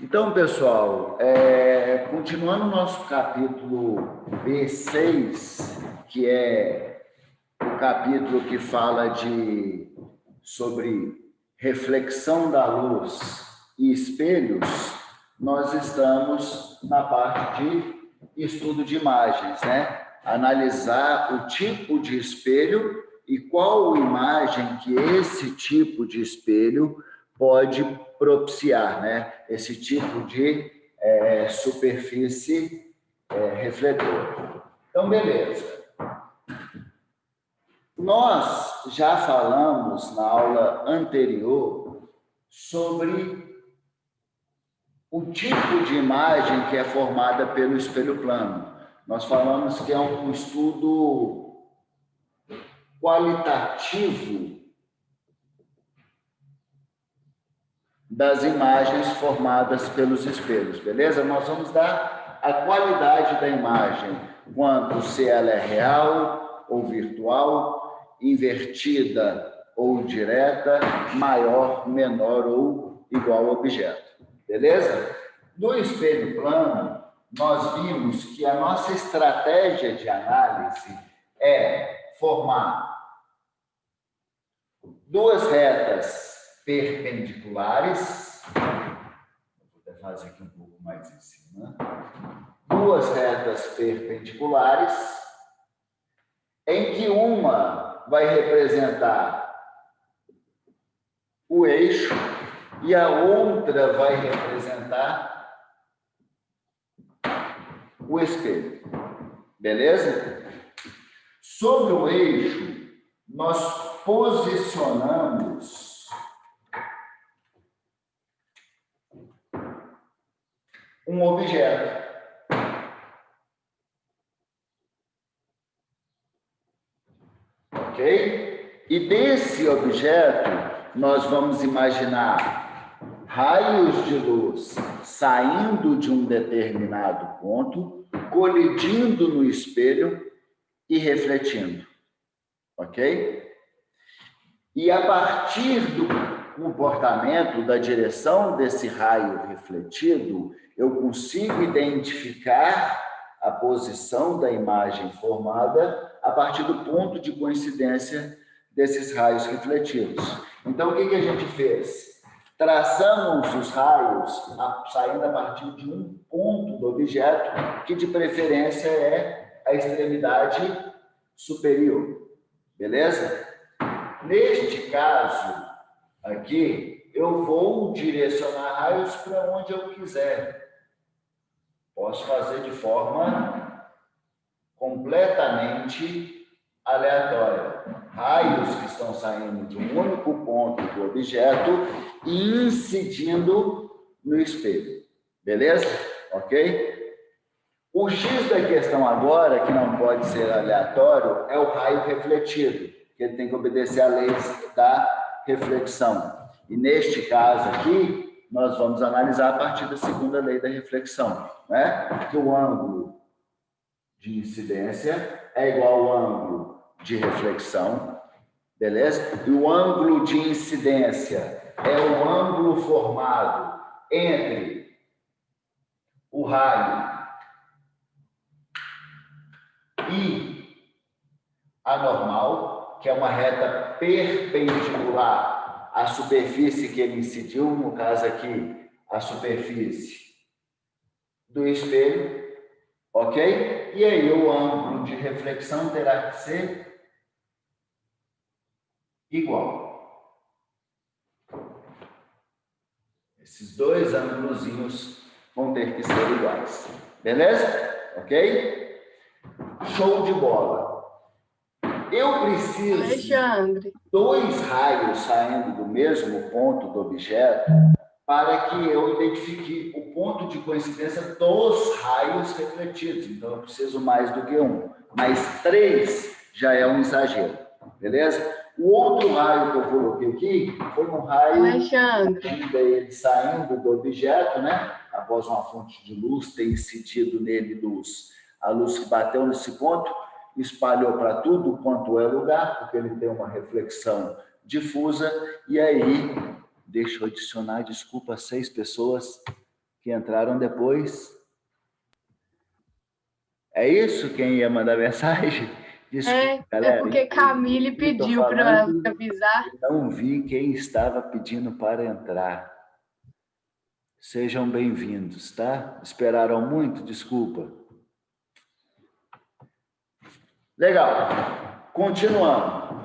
Então, pessoal, continuando o nosso capítulo B6, que é o capítulo que fala sobre reflexão da luz e espelhos, nós estamos na parte de estudo de imagens, né? Analisar o tipo de espelho e qual imagem que esse tipo de espelho pode propiciar, né? Esse tipo de superfície refletor. Então, beleza. Nós já falamos na aula anterior sobre o tipo de imagem que é formada pelo espelho plano. Nós falamos que é um estudo qualitativo das imagens formadas pelos espelhos, beleza? Nós vamos dar a qualidade da imagem, quanto se ela é real ou virtual, invertida ou direta, maior, menor ou igual ao objeto, beleza? No espelho plano, nós vimos que a nossa estratégia de análise é formar duas retas perpendiculares, vou até fazer aqui um pouco mais em cima, duas retas perpendiculares, em que uma vai representar o eixo e a outra vai representar o espelho, beleza? Sobre o eixo, nós posicionamos um objeto. Ok? E desse objeto, nós vamos imaginar raios de luz saindo de um determinado ponto, colidindo no espelho e refletindo. Ok? E a partir do comportamento, da direção desse raio refletido, eu consigo identificar a posição da imagem formada a partir do ponto de coincidência desses raios refletidos. Então, o que a gente fez? Traçamos os raios saindo a partir de um ponto do objeto, que de preferência é a extremidade superior. Beleza? Neste caso aqui, eu vou direcionar raios para onde eu quiser. Posso fazer de forma completamente aleatória. Raios que estão saindo de um único ponto do objeto e incidindo no espelho. Beleza? Ok? O X da questão agora, que não pode ser aleatório, é o raio refletido, que ele tem que obedecer à lei da reflexão. E neste caso aqui, nós vamos analisar a partir da segunda lei da reflexão, né? Que o ângulo de incidência é igual ao ângulo de reflexão, beleza? E o ângulo de incidência é o ângulo formado entre o raio e a normal, que é uma reta perpendicular à superfície que ele incidiu, no caso aqui, a superfície do espelho, ok? E aí o ângulo de reflexão terá que ser igual. Esses dois ângulozinhos vão ter que ser iguais. Beleza? Ok? Show de bola. Eu preciso de dois raios saindo do mesmo ponto do objeto para que eu identifique o ponto de coincidência dos raios refletidos. Então, eu preciso mais do que um. Mas 3 já é um exagero. Beleza? O outro raio que eu coloquei aqui foi um raio dele saindo do objeto, né? Após uma fonte de luz ter incidido nele luz. A luz que bateu nesse ponto espalhou para tudo quanto é lugar, porque ele tem uma reflexão difusa, e aí, deixa eu adicionar, desculpa, 6 pessoas, que entraram depois. É isso quem ia mandar mensagem? Desculpa, galera. É porque Camille pediu para avisar. Não vi quem estava pedindo para entrar. Sejam bem-vindos, tá? Esperaram muito? Desculpa. Legal. Continuando.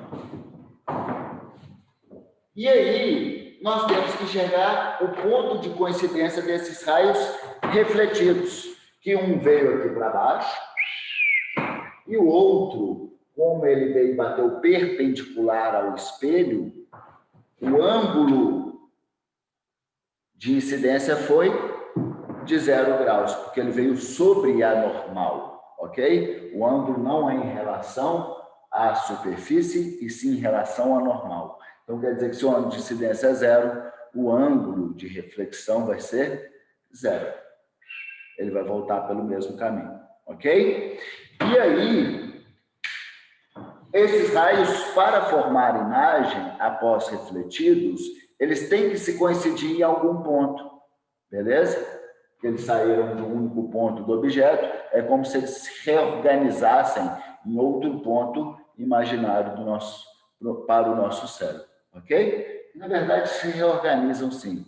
E aí, nós temos que enxergar o ponto de coincidência desses raios refletidos, que um veio aqui para baixo e o outro, como ele veio e bateu perpendicular ao espelho, o ângulo de incidência foi de 0 graus, porque ele veio sobre a normal, ok? O ângulo não é em relação à superfície, e sim em relação à normal. Então, quer dizer que se o ângulo de incidência é 0, o ângulo de reflexão vai ser 0. Ele vai voltar pelo mesmo caminho, ok? E aí, esses raios, para formar imagem, após refletidos, eles têm que se coincidir em algum ponto, beleza? Que eles saíram de um único ponto do objeto, é como se eles se reorganizassem em outro ponto imaginário para o nosso cérebro, ok? Na verdade, se reorganizam sim,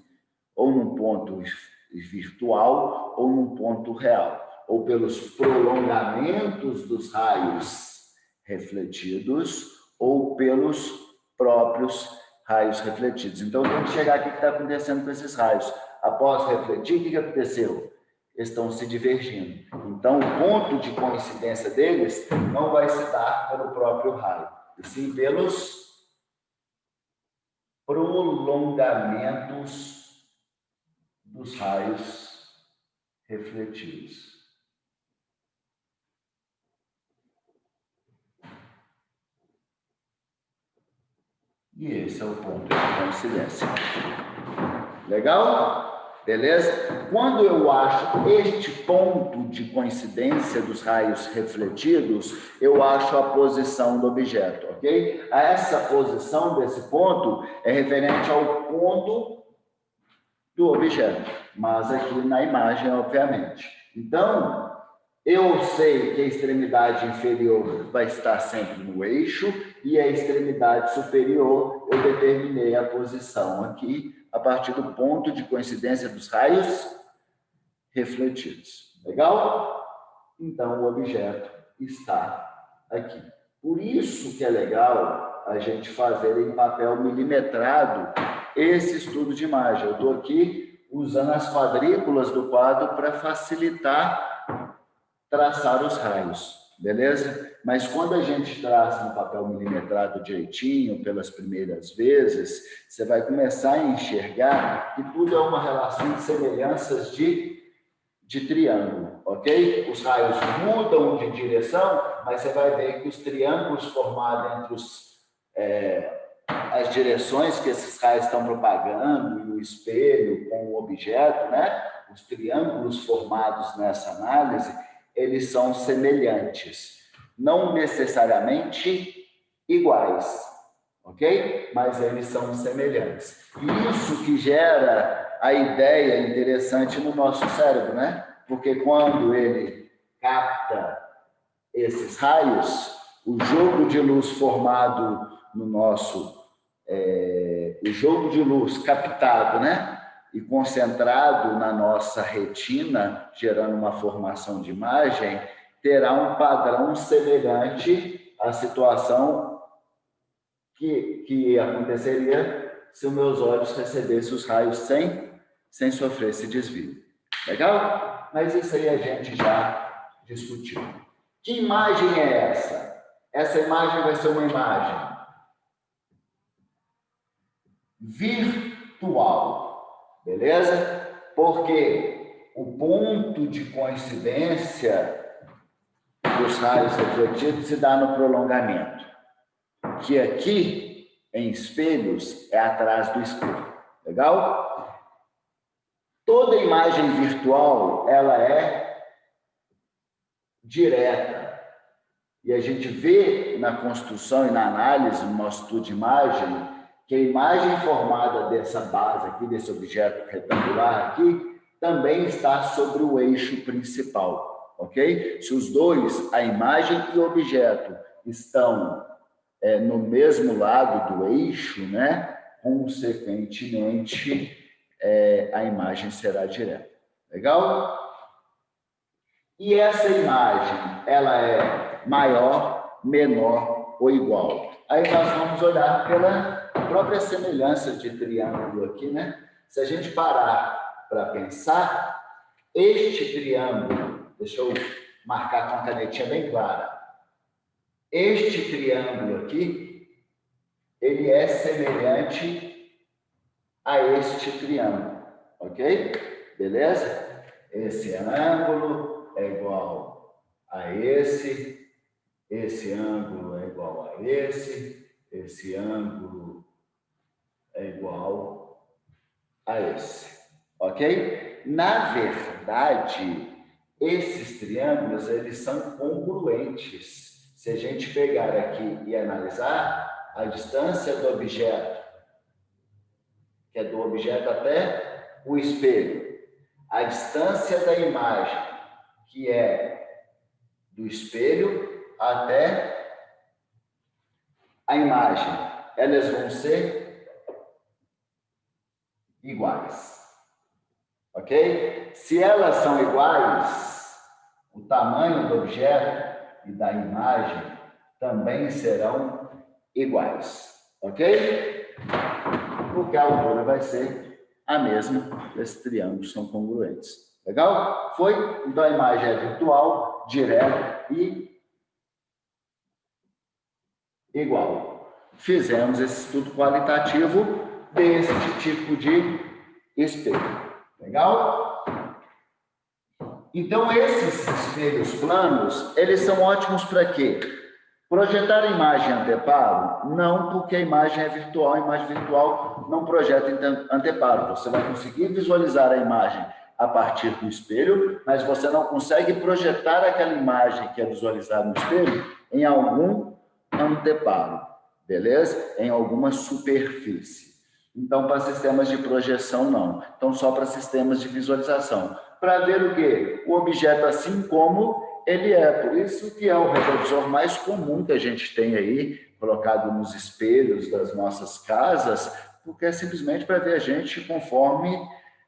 ou num ponto virtual ou num ponto real, ou pelos prolongamentos dos raios refletidos ou pelos próprios raios refletidos. Então, tem que chegar aqui o que está acontecendo com esses raios. Após refletir, o que aconteceu? Eles estão se divergindo. Então, o ponto de coincidência deles não vai se dar pelo próprio raio, e sim pelos prolongamentos dos raios refletidos. E esse é o ponto de coincidência. Legal? Beleza? Quando eu acho este ponto de coincidência dos raios refletidos, eu acho a posição do objeto, ok? Essa posição desse ponto é referente ao ponto do objeto, mas aqui na imagem, obviamente. Então, eu sei que a extremidade inferior vai estar sempre no eixo e a extremidade superior eu determinei a posição aqui a partir do ponto de coincidência dos raios refletidos. Legal? Então, o objeto está aqui. Por isso que é legal a gente fazer em papel milimetrado esse estudo de imagem. Eu estou aqui usando as quadrículas do quadro para facilitar traçar os raios, beleza? Mas quando a gente traça no papel milimetrado direitinho, pelas primeiras vezes, você vai começar a enxergar que tudo é uma relação de semelhanças de triângulo, ok? Os raios mudam de direção, mas você vai ver que os triângulos formados entre as direções que esses raios estão propagando, e o espelho com o objeto, né? Os triângulos formados nessa análise, eles são semelhantes, não necessariamente iguais, ok? Mas eles são semelhantes. E isso que gera a ideia interessante no nosso cérebro, né? Porque quando ele capta esses raios, o jogo de luz formado no nosso... o jogo de luz captado, né? E concentrado na nossa retina, gerando uma formação de imagem, terá um padrão semelhante à situação que aconteceria se os meus olhos recebessem os raios sem sofrer esse desvio. Legal? Mas isso aí a gente já discutiu. Que imagem é essa? Essa imagem vai ser uma imagem virtual, beleza? Porque o ponto de coincidência dos raios refletidos se dá no prolongamento, que aqui, em espelhos, é atrás do espelho. Legal? Toda imagem virtual, ela é direta. E a gente vê na construção e na análise, no nosso estudo de imagem, que a imagem formada dessa base aqui, desse objeto retangular aqui, também está sobre o eixo principal, ok? Se os dois, a imagem e o objeto, estão no mesmo lado do eixo, né? Consequentemente, a imagem será direta. Legal? E essa imagem, ela é maior, menor ou igual? Aí nós vamos olhar pela própria semelhança de triângulo aqui, né? Se a gente parar para pensar, este triângulo, deixa eu marcar com a canetinha bem clara, este triângulo aqui, ele é semelhante a este triângulo, ok? Beleza? Esse ângulo é igual a esse ângulo é igual a esse ângulo é igual a esse, ok? Na verdade, esses triângulos, eles são congruentes. Se a gente pegar aqui e analisar a distância do objeto, que é do objeto até o espelho, a distância da imagem, que é do espelho até a imagem, elas vão ser iguais. Ok? Se elas são iguais, o tamanho do objeto e da imagem também serão iguais. Ok? Porque a altura vai ser a mesma, esses triângulos são congruentes. Legal? Foi? Então a imagem é virtual, direta e igual. Fizemos esse estudo qualitativo desse tipo de espelho. Legal? Então, esses espelhos planos, eles são ótimos para quê? Projetar a imagem anteparo? Não, porque a imagem é virtual, a imagem virtual não projeta anteparo. Você vai conseguir visualizar a imagem a partir do espelho, mas você não consegue projetar aquela imagem que é visualizada no espelho em algum anteparo, beleza? Em alguma superfície. Então, para sistemas de projeção, não. Então, só para sistemas de visualização. Para ver o quê? O objeto assim como ele é. Por isso que é o retrovisor mais comum que a gente tem aí, colocado nos espelhos das nossas casas, porque é simplesmente para ver a gente conforme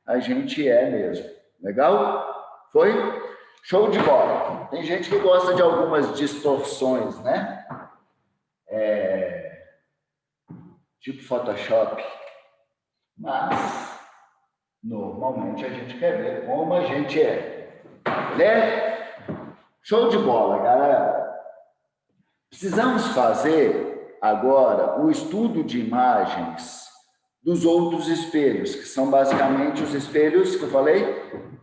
a gente é mesmo. Legal? Foi? Show de bola. Tem gente que gosta de algumas distorções, né? Tipo Photoshop. Mas, normalmente, a gente quer ver como a gente é. Beleza? Show de bola, galera. Precisamos fazer agora o estudo de imagens dos outros espelhos, que são basicamente os espelhos que eu falei,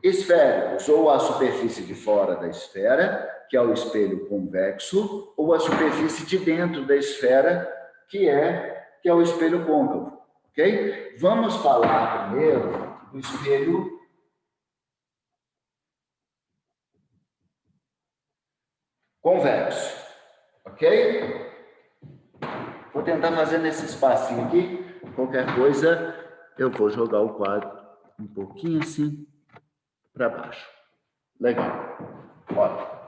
esféricos, ou a superfície de fora da esfera, que é o espelho convexo, ou a superfície de dentro da esfera, que é o espelho côncavo. Ok? Vamos falar primeiro do espelho convexo. Ok? Vou tentar fazer nesse espacinho aqui. Qualquer coisa, eu vou jogar o quadro um pouquinho assim para baixo. Legal. Olha.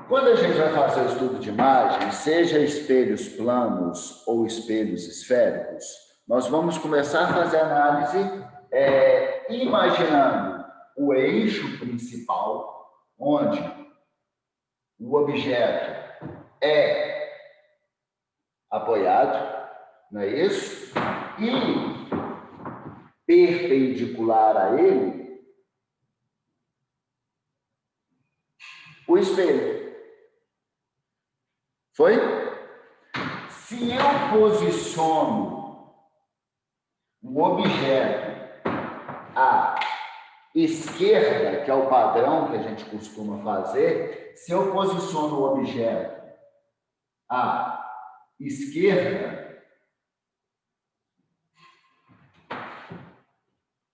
Quando a gente vai fazer o estudo de imagem, seja espelhos planos ou espelhos esféricos, nós vamos começar a fazer análise imaginando o eixo principal, onde o objeto é apoiado, não é isso? E perpendicular a ele, o espelho. Foi? Se eu posiciono o objeto à esquerda, que é o padrão que a gente costuma fazer, se eu posiciono o objeto à esquerda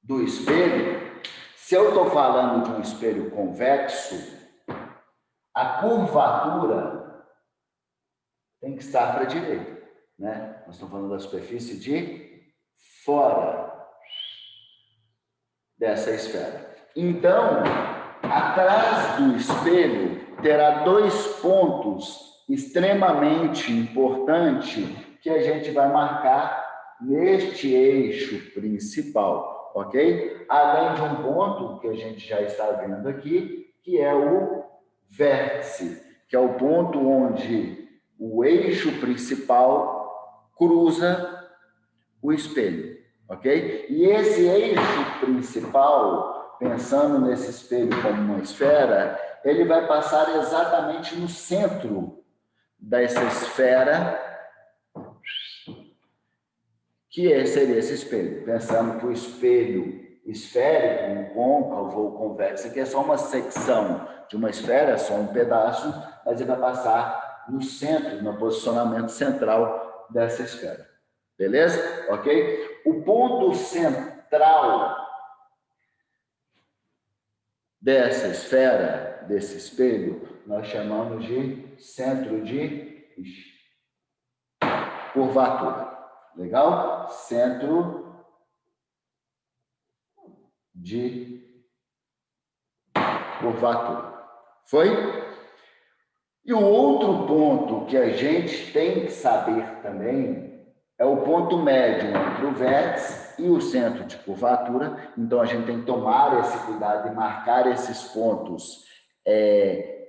do espelho, se eu estou falando de um espelho convexo, a curvatura tem que estar para a direita, né? Nós estamos falando da superfície de fora. dessa esfera. Então, atrás do espelho terá dois pontos extremamente importantes que a gente vai marcar neste eixo principal, ok? Além de um ponto que a gente já está vendo aqui, que é o vértice, que é o ponto onde o eixo principal cruza o espelho, ok? E esse eixo principal, pensando nesse espelho como uma esfera, ele vai passar exatamente no centro dessa esfera, que seria esse espelho. Pensando que o espelho esférico, um côncavo ou convexo, aqui é só uma secção de uma esfera, só um pedaço, mas ele vai passar no centro, no posicionamento central dessa esfera. Beleza? Ok? O ponto central dessa esfera, desse espelho, nós chamamos de centro de curvatura. Legal? Centro de curvatura. Foi? E o outro ponto que a gente tem que saber também é o ponto médio entre o vértice e o centro de curvatura. Então, a gente tem que tomar esse cuidado e marcar esses pontos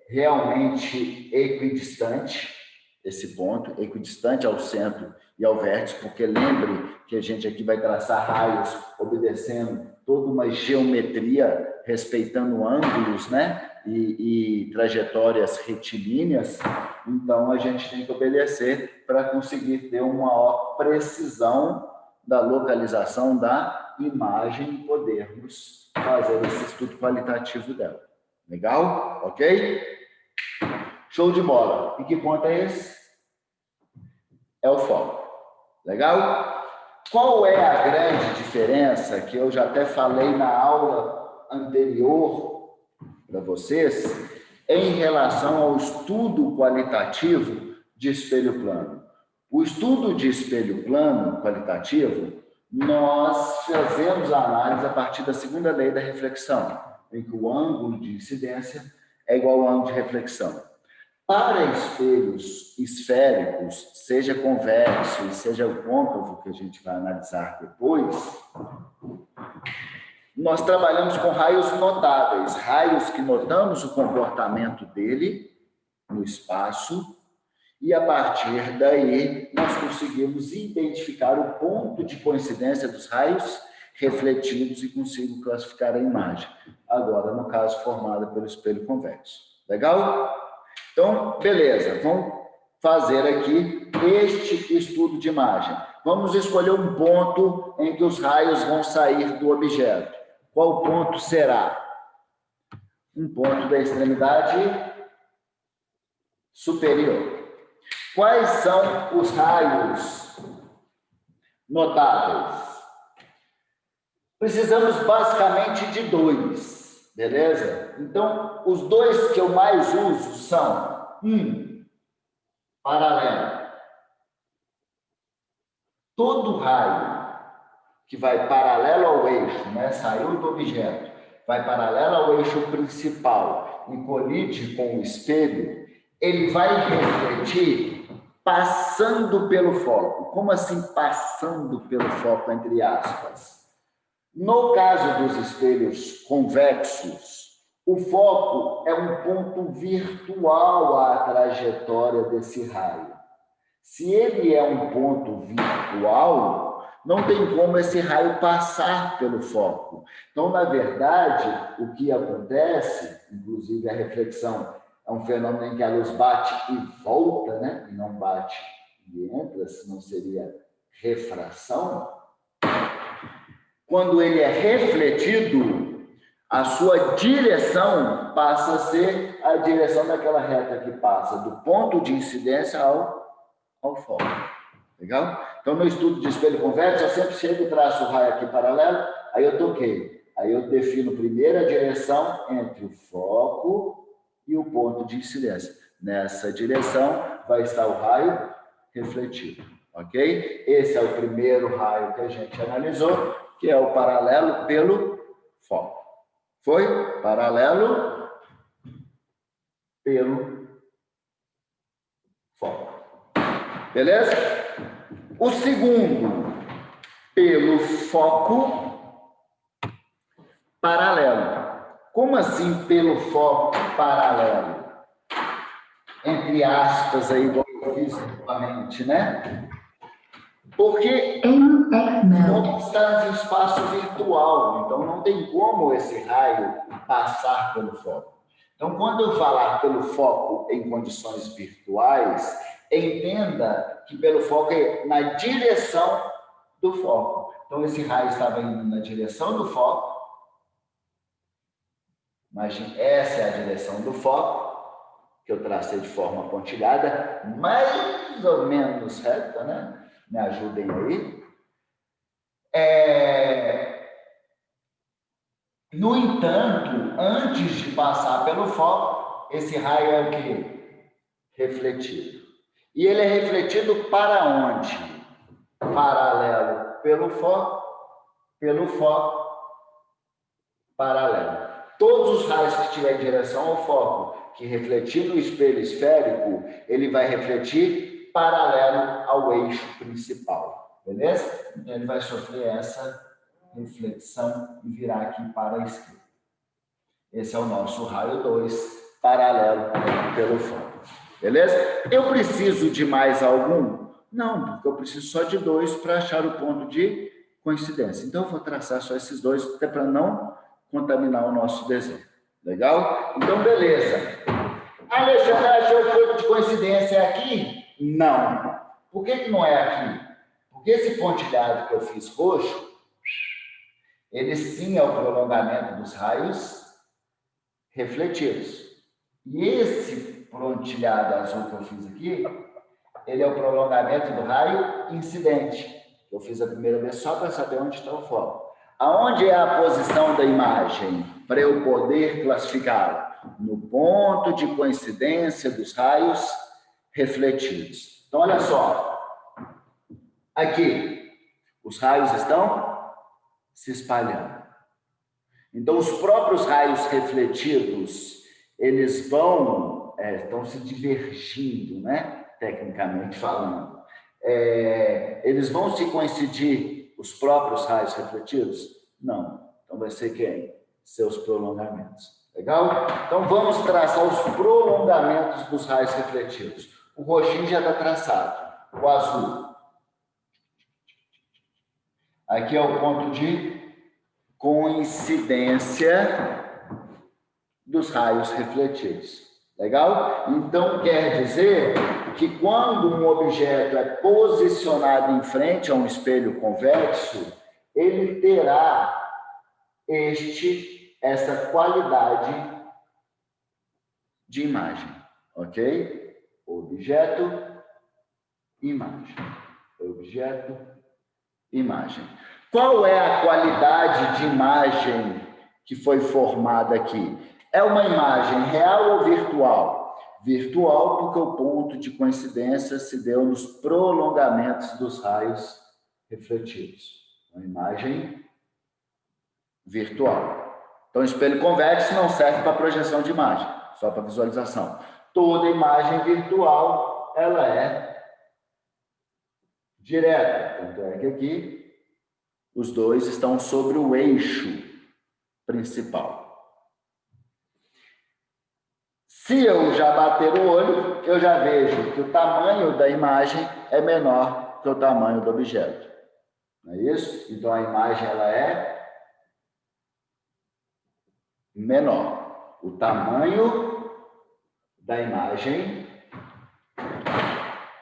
realmente equidistante, esse ponto, equidistante ao centro e ao vértice, porque lembre que a gente aqui vai traçar raios obedecendo toda uma geometria, respeitando ângulos, né? E trajetórias retilíneas. Então, a gente tem que obedecer para conseguir ter uma maior precisão da localização da imagem e podermos fazer esse estudo qualitativo dela. Legal? Ok? Show de bola. E que ponto é esse? É o foco. Legal? Qual é a grande diferença, que eu já até falei na aula anterior para vocês, em relação ao estudo qualitativo de espelho plano? O estudo de espelho plano qualitativo, nós fazemos a análise a partir da segunda lei da reflexão, em que o ângulo de incidência é igual ao ângulo de reflexão. Para espelhos esféricos, seja convexo e seja o côncavo, que a gente vai analisar depois, nós trabalhamos com raios notáveis, raios que notamos o comportamento dele no espaço, e a partir daí nós conseguimos identificar o ponto de coincidência dos raios refletidos e consigo classificar a imagem. Agora, no caso, formada pelo espelho convexo. Legal? Então, beleza, vamos fazer aqui este estudo de imagem. Vamos escolher um ponto em que os raios vão sair do objeto. Qual ponto será? Um ponto da extremidade superior. Quais são os raios notáveis? Precisamos basicamente de dois, beleza? Então, os dois que eu mais uso são paralelo. Todo raio que vai paralelo ao eixo, né, saiu do objeto, vai paralelo ao eixo principal e colide com o espelho, ele vai refletir passando pelo foco. Como assim passando pelo foco, entre aspas? No caso dos espelhos convexos, o foco é um ponto virtual à trajetória desse raio. Se ele é um ponto virtual, não tem como esse raio passar pelo foco. Então, na verdade, o que acontece, inclusive a reflexão, é um fenômeno em que a luz bate e volta, né? E não bate e entra, senão seria refração. Quando ele é refletido, a sua direção passa a ser a direção daquela reta que passa do ponto de incidência ao foco. Legal? Então, no estudo de espelho convexo, eu sempre chego e traço o raio aqui paralelo, aí eu toquei. Aí eu defino primeiro a direção entre o foco e o ponto de incidência. Nessa direção vai estar o raio refletido. Ok? Esse é o primeiro raio que a gente analisou, que é o paralelo pelo foco. Foi? Paralelo pelo foco. Beleza? O segundo, pelo foco paralelo. Como assim pelo foco paralelo? Entre aspas aí, igual eu fiz novamente, né? Porque não está em espaço virtual, então não tem como esse raio passar pelo foco. Então, quando eu falar pelo foco em condições virtuais, entenda que pelo foco é na direção do foco. Então, esse raio estava indo na direção do foco. Imagine, essa é a direção do foco, que eu tracei de forma pontilhada, mais ou menos reta, né? Me ajudem aí. No entanto, antes de passar pelo foco, esse raio é o quê? Refletido. E ele é refletido para onde? Paralelo pelo foco, paralelo. Todos os raios que estiverem em direção ao foco, que refletir no espelho esférico, ele vai refletir paralelo ao eixo principal, beleza? Então, ele vai sofrer essa reflexão e virar aqui para a esquerda. Esse é o nosso raio 2, paralelo pelo foco. Beleza? Eu preciso de mais algum? Não, porque eu preciso só de 2 para achar o ponto de coincidência. Então, eu vou traçar só esses 2, até para não contaminar o nosso desenho. Legal? Então, beleza. Alexandre, achou o ponto de coincidência aqui? Não. Por que não é aqui? Porque esse pontilhado que eu fiz roxo, ele sim é o prolongamento dos raios refletidos. E esse pontilhado azul que eu fiz aqui, ele é o prolongamento do raio incidente. Eu fiz a primeira vez só para saber onde está o foco. Aonde é a posição da imagem para eu poder classificá-la? No ponto de coincidência dos raios refletidos. Então, olha só. Aqui, os raios estão se espalhando. Então, os próprios raios refletidos, eles estão se divergindo, né? Tecnicamente falando. Eles vão se coincidir, os próprios raios refletidos? Não. Então, vai ser quem? Seus prolongamentos. Legal? Então, vamos traçar os prolongamentos dos raios refletidos. O roxinho já está traçado. O azul. Aqui é o ponto de coincidência dos raios refletidos. Legal? Então, quer dizer que quando um objeto é posicionado em frente a um espelho convexo, ele terá essa qualidade de imagem. Ok? Objeto, imagem. Objeto, imagem. Qual é a qualidade de imagem que foi formada aqui? É uma imagem real ou virtual? Virtual porque o ponto de coincidência se deu nos prolongamentos dos raios refletidos. Uma imagem virtual. Então, o espelho convexo não serve para projeção de imagem, só para visualização. Toda imagem virtual, ela é direta. Tanto é que aqui os dois estão sobre o eixo principal. Se eu já bater o olho, eu já vejo que o tamanho da imagem é menor que o tamanho do objeto. Não é isso? Então, a imagem ela é menor. O tamanho da imagem...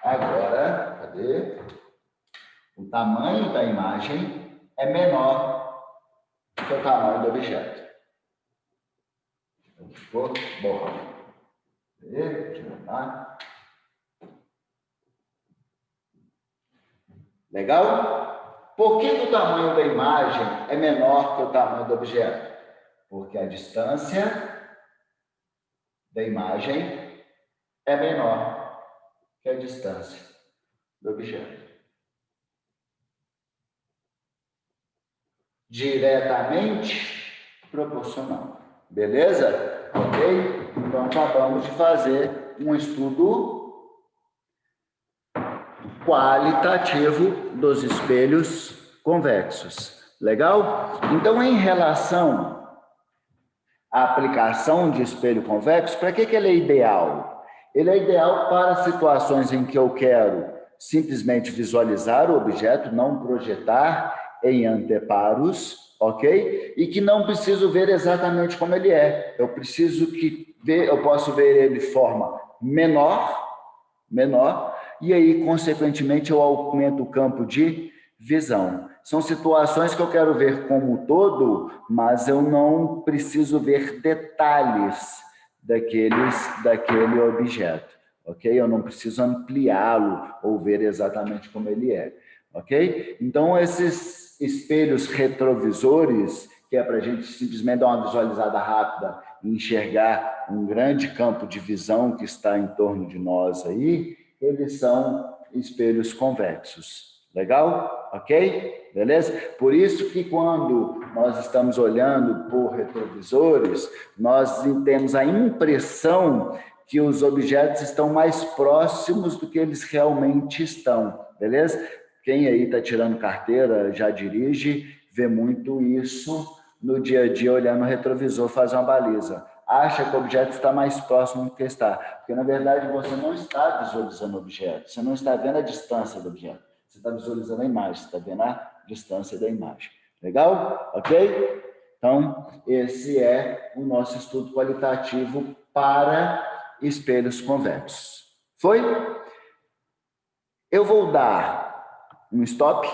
Agora, cadê? O tamanho da imagem é menor que o tamanho do objeto. Ficou bom. Legal? Por que o tamanho da imagem é menor que o tamanho do objeto? Porque a distância da imagem é menor que a distância do objeto. Diretamente, proporcional. Beleza? Ok? Então, acabamos de fazer um estudo qualitativo dos espelhos convexos. Legal? Então, em relação à aplicação de espelho convexo, para que ele é ideal? Ele é ideal para situações em que eu quero simplesmente visualizar o objeto, não projetar em anteparos, ok? E que não preciso ver exatamente como ele é. Eu posso ver ele de forma menor, e aí, consequentemente, eu aumento o campo de visão. São situações que eu quero ver como um todo, mas eu não preciso ver detalhes daquele objeto, ok? Eu não preciso ampliá-lo ou ver exatamente como ele é, ok? Então, esses espelhos retrovisores, que é para a gente simplesmente dar uma visualizada rápida e enxergar um grande campo de visão que está em torno de nós aí, eles são espelhos convexos. Legal? Ok? Beleza? Por isso que quando nós estamos olhando por retrovisores, nós temos a impressão que os objetos estão mais próximos do que eles realmente estão. Beleza? Quem aí está tirando carteira, já dirige, vê muito isso no dia a dia, olhando o retrovisor, fazer uma baliza. Acha que o objeto está mais próximo do que está. Porque, na verdade, você não está visualizando o objeto, você não está vendo a distância do objeto. Você está visualizando a imagem, você está vendo a distância da imagem. Legal? Ok? Então, esse é o nosso estudo qualitativo para espelhos convexos. Foi? Eu vou dar um stop.